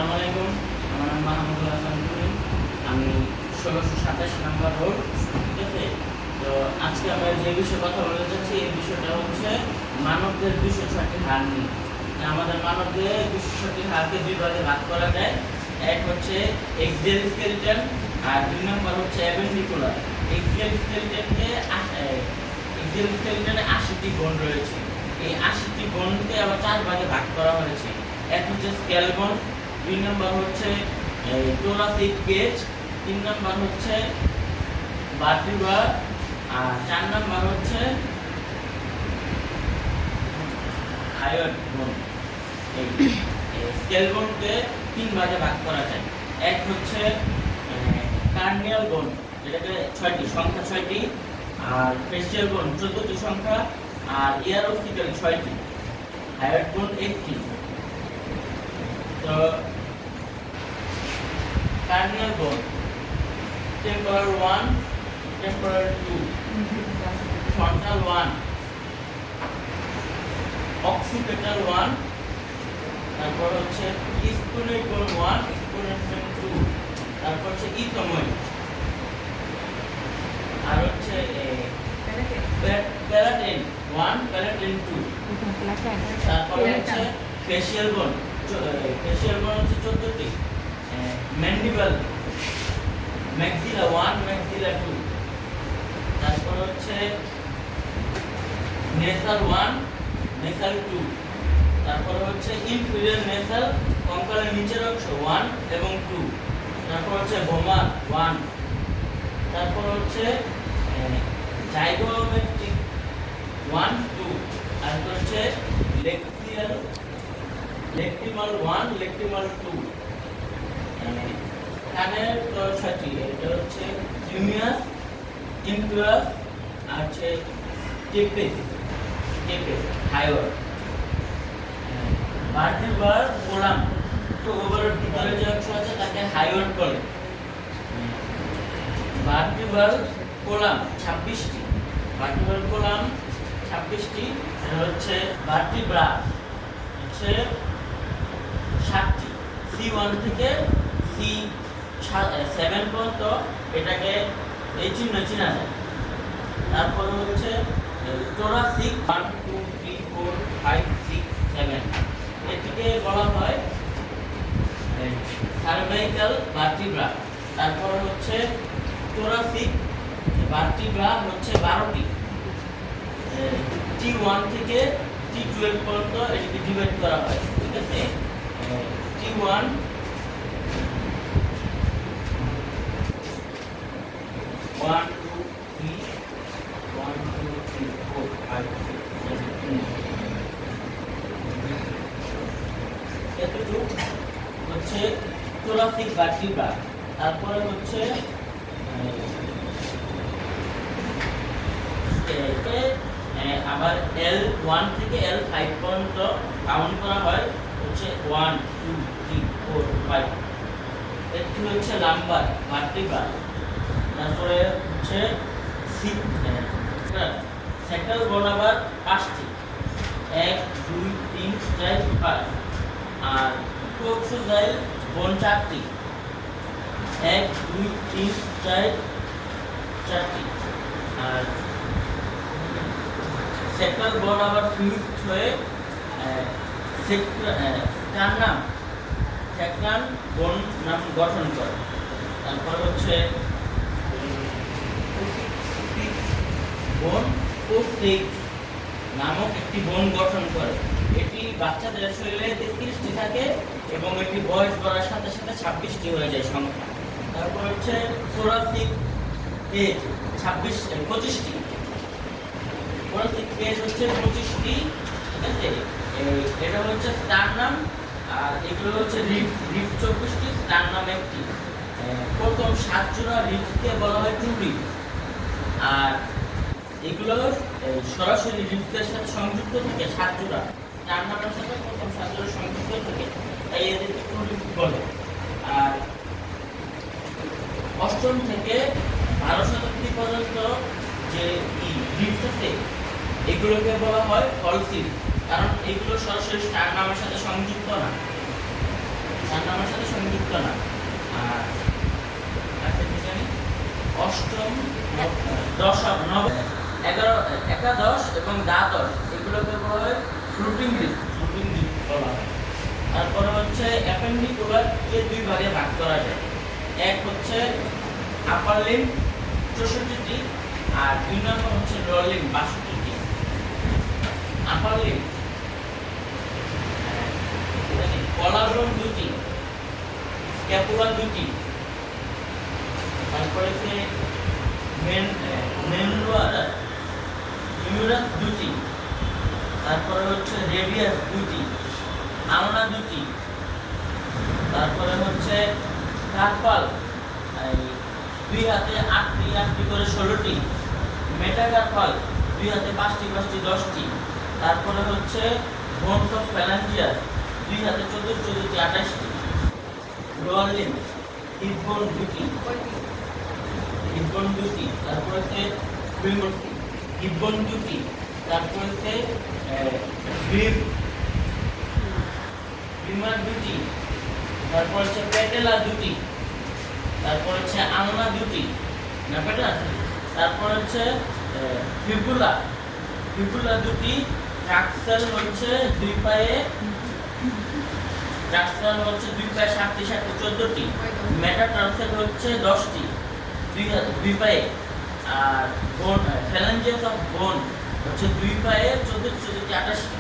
আসসালামু আলাইকুম। আমার নাম মাহমুদুল হাসান করিম। আমি ১৬২৭ নাম্বার রোড, ঠিক আছে। তো আজকে আমরা যে বিষয়ে কথা বলতে চাচ্ছি এই বিষয়টা হচ্ছে মানবদের ২০৬টি হাড় নিয়ে। আমাদের মানবদের ২০৬টি হাড়কে দুই ভাগে ভাগ করা যায়। এক হচ্ছে এক্সিয়াল স্কেলিটন আর দুই নম্বর হচ্ছে অ্যাপেন্ডিকুলার। এক্সিয়াল স্কেলিটনে ৮০টি বোন রয়েছে। এই ৮০টি বোনকে আবার চার ভাগে ভাগ করা হয়েছে। এক হচ্ছে স্কেল বোন, দুই নম্বর হচ্ছে thoracic cage, তিন নম্বর হচ্ছে ভার্টিব্রা, আর চার নম্বর হচ্ছে হাইওয়েড বোন। এই স্কেল বোনকে তিন ভাগে ভাগ করা যায়। এক হচ্ছে কার্নিয়াল বোন, যেটাকে সংখ্যা ৬টি, আর ফেসিয়াল বোন ১৪টি সংখ্যা, আর ইয়ারোসিক্যাল ৬টি, হাইওয়েড বোন ১টি। তো cardiac bone, temporal 1, temporal 2, frontal 1, occipital 1, তারপর হচ্ছে sphenoid bone 1, sphenoid bone 2, তারপর হচ্ছে ethmoid, আর হচ্ছে palatine 1, palatine 2, তারপর হচ্ছে facial bone হচ্ছে 14টি, ম্যান্ডিবল, ম্যাক্সিলা 1, ম্যাক্সিলা 2, তারপর হচ্ছে নেসাল 1, নেসাল 2, তারপর হচ্ছে ইনফিরিয়র নেসাল, কঙ্কালের নিচের অংশ 1 এবং 2, তারপর হচ্ছে ভোমার 1, তারপর হচ্ছে জাইগোমেট্রিক 1, 2, তারপর হচ্ছে লেকটিমাল 1, লেকটিমাল 2। কানের ৬টি, এটা হচ্ছে হিউমিয়াস, ইনক্লুয়াস, আর হচ্ছে টেপিস, হাইওয়ার। ভার্টিব্রাল কোলাম, তো ওভারের ভিতরে যে অংশ আছে তাকে হাইওয়ার বলে। ভার্টিব্রাল কোলাম ২৬টি, ভার্টিব্রাল কোলাম ২৬টি, এটা হচ্ছে ভার্টিব্রা হচ্ছে ৭টি, C1 থেকে C7 পর্যন্ত এটাকে এই চিহ্ন চেনা যায়। তারপর হচ্ছে thoracic 1, 2, 3, 4, 5, 6, 7, এটিকে বলা হয় সার্ভাইকাল ভার্টিব্রা। তারপর হচ্ছে thoracic ভার্টিব্রা হচ্ছে 12টি, T1 থেকে T12 পর্যন্ত এটিকে ডিভাইড করা হয়, ঠিক আছে। T1 1, 2, 3, 1, 2, 3, 4, 5, 6, 7, 8 এতটুকু হচ্ছে thoracic vertebra। তারপরে হচ্ছে আবার L1 থেকে L5 পর্যন্ত কাউন্ট করা হয়, হচ্ছে 1, 2, 3, 4, 5। একটি হচ্ছে লাম্বার ভার্টিব্রা। তারপরে হচ্ছে সেক্টাল বোন আবার 5টি, 1, 2, 3, 4, 5, আর কোক্সিজাইল বোন 4টি, 1, 2, 3, 4, 4টি, আর সেক্টাল বোন আবার ফিউজড হয়ে স্ট্যার্নাম বোন নাম গঠন করে। তারপর হচ্ছে বোন কোসিক্স নামক একটি বোন গঠন করে। এটি বাচ্চাদের শরীরে 33টি থাকে এবং এটি বয়স বাড়ার সাথে সাথে 26টি হয়ে যায় সংখ্যা। তারপর হচ্ছে thoracic cage 25টি, thoracic cage হচ্ছে 25টি, ঠিক আছে। এটা হচ্ছে স্টারনাম, আর এগুলো হচ্ছে রিব 24টি, স্টারনাম 1টি। প্রথম 7 জোড়া রিবকে বলা হয় ট্রু রিব, আর এগুলো সরাসরি রিবসের সাথে সংযুক্ত থাকে 7 জোড়া, স্টারনামের সাথে প্রথম 7 জোড়া সংযুক্ত থাকে, তাই এদেরকে ট্রু রিব বলে। আর 8ম থেকে 12 শতাব্দী পর্যন্ত যে রিবস আছে এগুলোকে বলা হয় ফলস রিব, কারণ এগুলো সরাসরি স্টারনামের সাথে সংযুক্ত না। 4 নাম্বার সাথে সংযুক্ত না। আর একটা কি জানি অষ্টম দশম নবম 11 একাদশ এবং দ্বাদশ এগুলোকে বলা হয় ফ্লুটিং ডিস্ক বলা হয়। তারপরে হচ্ছে অ্যাপেন্ডিকুলারকে দুই ভাগে ভাগ করা যায়। এক হচ্ছে আপার লিম্ব 64টি আর দুই নম্বর হচ্ছে লোয়ার লিম্ব 62টি। আপার লিম্ব কলারবোন 2টি, স্ক্যাপুলা 2টি, তারপরে হচ্ছে ইউরাস 2টি, তারপরে হচ্ছে রেডিয়াস 2টি, আলনা 2টি, তারপরে হচ্ছে কার্পাল দুই হাতে 8টি 8টি করে 16টি, মেটাকার্পাল দুই হাতে 5টি 5টি 10টি, তারপরে হচ্ছে বোনস অফ ফ্যালাঞ্জিয়াস দুই হাতে 14 14টি 28টি, লোয়ার লিম্ব হিপ বোন 2টি, হিপ বোন 2টি, তারপরে হচ্ছে হিপ বোন 2টি, তারপরে হচ্ছে ফিমার 2টি, তারপর হচ্ছে পেটেলা 2টি, তারপর হচ্ছে আলনা 2টি, না পেটেলা, তারপর হচ্ছে ফিবুলা 2টি, ট্রাক্সাল হচ্ছে দুই পায়ে 7টি 7টি 14টি, মেটাটার্সাল হচ্ছে 10টি দুই পায়ে, আর বোন ফ্যালাঞ্জিয়াস অফ বোন হচ্ছে দুই পায়ে 14 14টি 28টি।